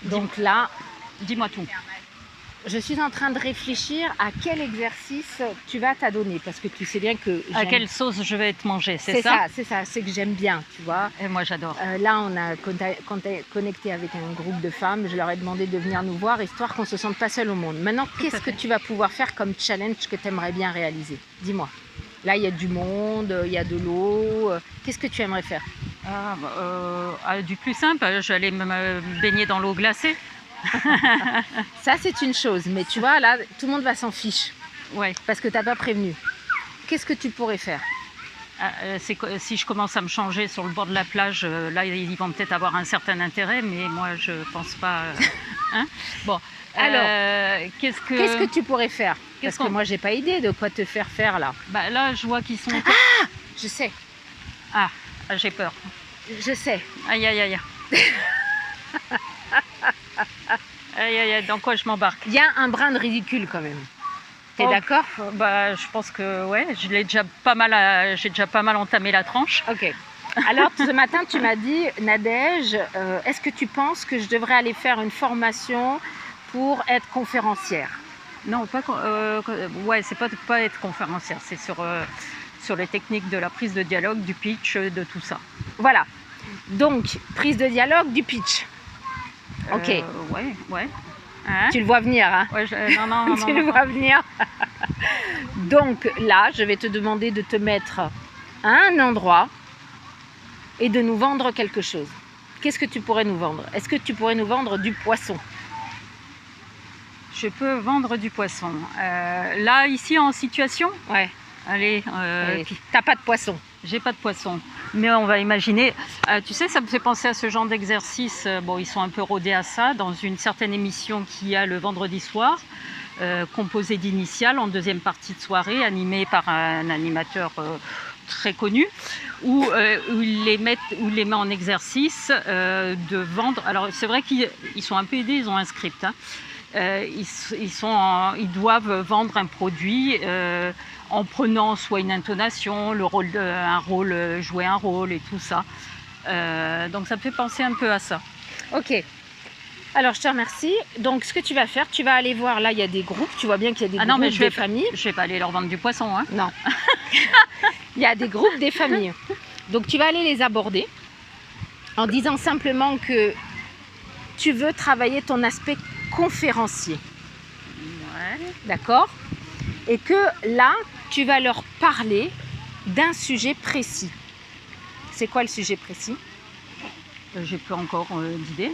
Donc là, Dis-moi tout. je suis en train de réfléchir à quel exercice tu vas t'adonner. Parce que tu sais bien que À j'aime... quelle sauce je vais être mangée, c'est C'est ça? ça, c'est que j'aime bien, tu vois. Et moi j'adore. Là, on a connecté avec un groupe de femmes. Je leur ai demandé de venir nous voir, histoire qu'on ne se sente pas seul au monde. Maintenant, qu'est-ce que tu vas pouvoir faire comme challenge que tu aimerais bien réaliser? Dis-moi. Là, il y a du monde, il y a de l'eau. Qu'est-ce que tu aimerais faire? Du plus simple, j'allais me baigner dans l'eau glacée. Ça, c'est une chose. Mais tu vois, là, tout le monde va s'en fiche. Ouais. Parce que tu n'as pas prévenu. Qu'est-ce que tu pourrais faire? Si je commence à me changer sur le bord de la plage, là ils vont peut-être avoir un certain intérêt, mais moi je pense pas. Hein. Bon. Alors, qu'est-ce que tu pourrais faire? Parce que qu'on- moi, j'ai pas idée de quoi te faire faire là. Bah, là, je vois qu'ils sont. Je sais, Ah, j'ai peur. je sais. Aïe, aïe, aïe. Aïe, aïe, aïe, dans quoi je m'embarque? Il y a un brin de ridicule quand même. T'es Oh, d'accord? Bah, je pense que ouais, j'ai déjà pas mal entamé la tranche. Ok. Alors, ce matin, tu m'as dit, Nadège, est-ce que tu penses que je devrais aller faire une formation pour être conférencière? Non, pas. Ouais, c'est pas être conférencière, c'est sur les techniques de la prise de dialogue, du pitch, de tout ça. Voilà. Donc, prise de dialogue, du pitch. Ok. Ouais. Hein? Tu le vois venir, hein? Ouais, non, Tu le vois venir. Donc là, je vais te demander de te mettre à un endroit et de nous vendre quelque chose. Qu'est-ce que tu pourrais nous vendre? Est-ce que tu pourrais nous vendre du poisson? Je peux vendre du poisson. Là, ici, en situation, Ouais. allez, T'as pas de poisson. j'ai pas de poisson. Mais on va imaginer. Tu sais, ça me fait penser à ce genre d'exercice. Bon, ils sont un peu rodés à ça, dans une certaine émission qu'il y a le vendredi soir, composée d'initiales, en deuxième partie de soirée, animée par un animateur très connu, où il les met en exercice de vendre. Alors, c'est vrai qu'ils sont un peu aidés, ils ont un script. Hein. Ils doivent vendre un produit en prenant soit une intonation, jouer un rôle et tout ça. Donc ça me fait penser un peu à ça. Ok. Alors, je te remercie. Donc, ce que tu vas faire, tu vas aller voir, là, il y a des groupes. Tu vois bien qu'il y a des groupes des familles. Je vais pas aller leur vendre du poisson. Hein. Non. Il y a des groupes des familles. Donc, tu vas aller les aborder en disant simplement que tu veux travailler ton aspect conférencier. Ouais. D'accord? Et que là, tu vas leur parler d'un sujet précis. C'est quoi le sujet précis? J'ai plus encore d'idées.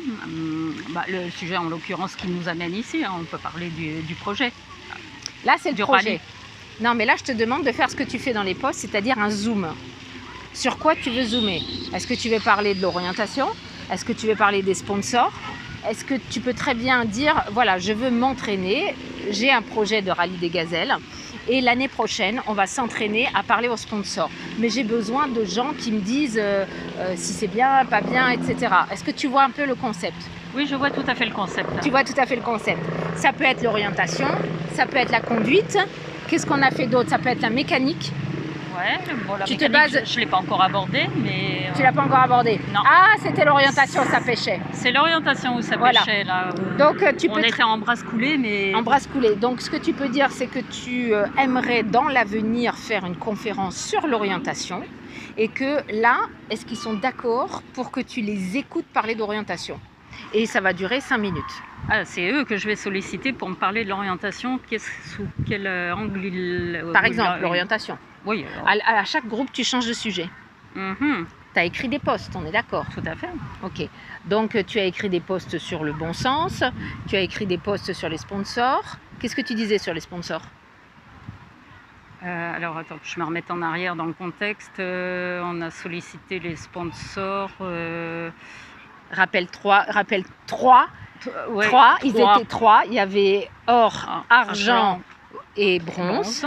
Le sujet, en l'occurrence, qui nous amène ici, hein, on peut parler du projet. Là, c'est le Du projet. rallye. Non, mais là, je te demande de faire ce que tu fais dans les posts, c'est-à-dire un zoom. Sur quoi tu veux zoomer? Est-ce que tu veux parler de l'orientation? Est-ce que tu veux parler des sponsors? Est-ce que tu peux très bien dire, voilà, je veux m'entraîner, j'ai un projet de rallye des gazelles et l'année prochaine, on va s'entraîner à parler aux sponsors. Mais j'ai besoin de gens qui me disent si c'est bien, pas bien, etc. Est-ce que tu vois un peu le concept? Oui, je vois tout à fait le concept. Tu vois tout à fait le concept. Ça peut être l'orientation, ça peut être la conduite. Qu'est-ce qu'on a fait d'autre? Ça peut être la mécanique. Ouais, bon, la Tu te mécanique, bases- je ne l'ai pas encore abordé, mais Tu l'as pas encore abordé? Non. Ah, c'était l'orientation, ça pêchait. c'est l'orientation où ça Voilà. pêchait. Là, Donc, tu on peux était en brasse coulée, mais en brasse coulée. Donc, ce que tu peux dire, c'est que tu aimerais dans l'avenir faire une conférence sur l'orientation et que là, est-ce qu'ils sont d'accord pour que tu les écoutes parler d'orientation? Et ça va durer 5 minutes. C'est eux que je vais solliciter pour me parler de l'orientation. Sous quel angle Par exemple, l'orientation. Oui, À chaque groupe, tu changes de sujet. mhm, Tu as écrit des posts, on est d'accord? tout à fait. Ok. Donc, tu as écrit des posts sur le bon sens, tu as écrit des posts sur les sponsors. Qu'est-ce que tu disais sur les sponsors? Alors, attends, que je me remette en arrière dans le contexte. On a sollicité les sponsors. Rappelle trois. Ouais, Trois, ils trois. étaient trois. Il y avait or, Ah, argent et bronze. Bronze.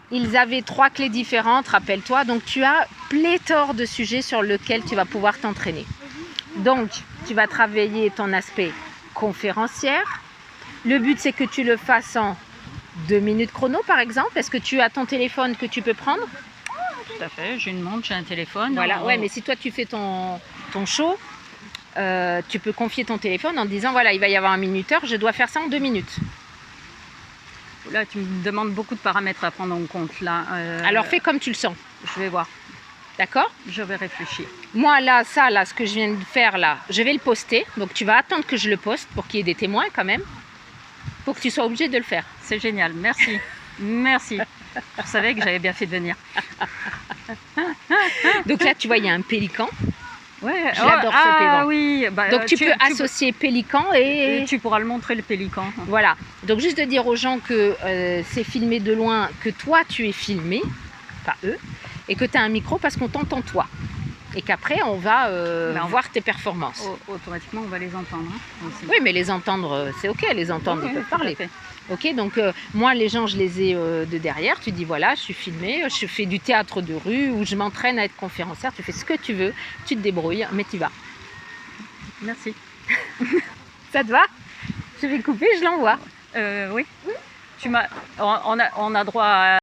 Ils avaient 3 clés différentes, rappelle-toi. Donc, tu as pléthore de sujets sur lesquels tu vas pouvoir t'entraîner. Donc, tu vas travailler ton aspect conférencière. Le but, c'est que tu le fasses en 2 minutes chrono, par exemple. Est-ce que tu as ton téléphone que tu peux prendre? Tout à fait. J'ai une montre, j'ai un téléphone. Voilà, ouais, mais si toi, tu fais ton show, tu peux confier ton téléphone en disant voilà, il va y avoir un minuteur, je dois faire ça en 2 minutes. Là, tu me demandes beaucoup de paramètres à prendre en compte. Là, Alors fais comme tu le sens, je vais voir. d'accord? Je vais réfléchir. Moi là, ça là, ce que je viens de faire là, je vais le poster. Donc tu vas attendre que je le poste pour qu'il y ait des témoins quand même, pour que tu sois obligé de le faire. C'est génial, merci. Merci. Je savais que j'avais bien fait de venir. Donc là, tu vois, il y a un pélican. Ouais. J'adore ce Ah pélican. oui. Bah, Donc tu peux associer pélican et... Tu pourras le montrer, le pélican. Voilà. Donc juste de dire aux gens que c'est filmé de loin, que toi tu es filmé, pas eux, et que tu as un micro parce qu'on t'entend toi. Et qu'après on va voir tes performances. Automatiquement, on va les entendre. Hein, aussi. Oui, mais les entendre, c'est ok, les entendre, Oui, ils peuvent tout à parler. fait. Ok, donc moi les gens je les ai de derrière, tu dis voilà, je suis filmée, je fais du théâtre de rue ou je m'entraîne à être conférencière, tu fais ce que tu veux, tu te débrouilles, mais tu vas. Merci. Ça te va? Je vais couper, je l'envoie. Oui. On a droit à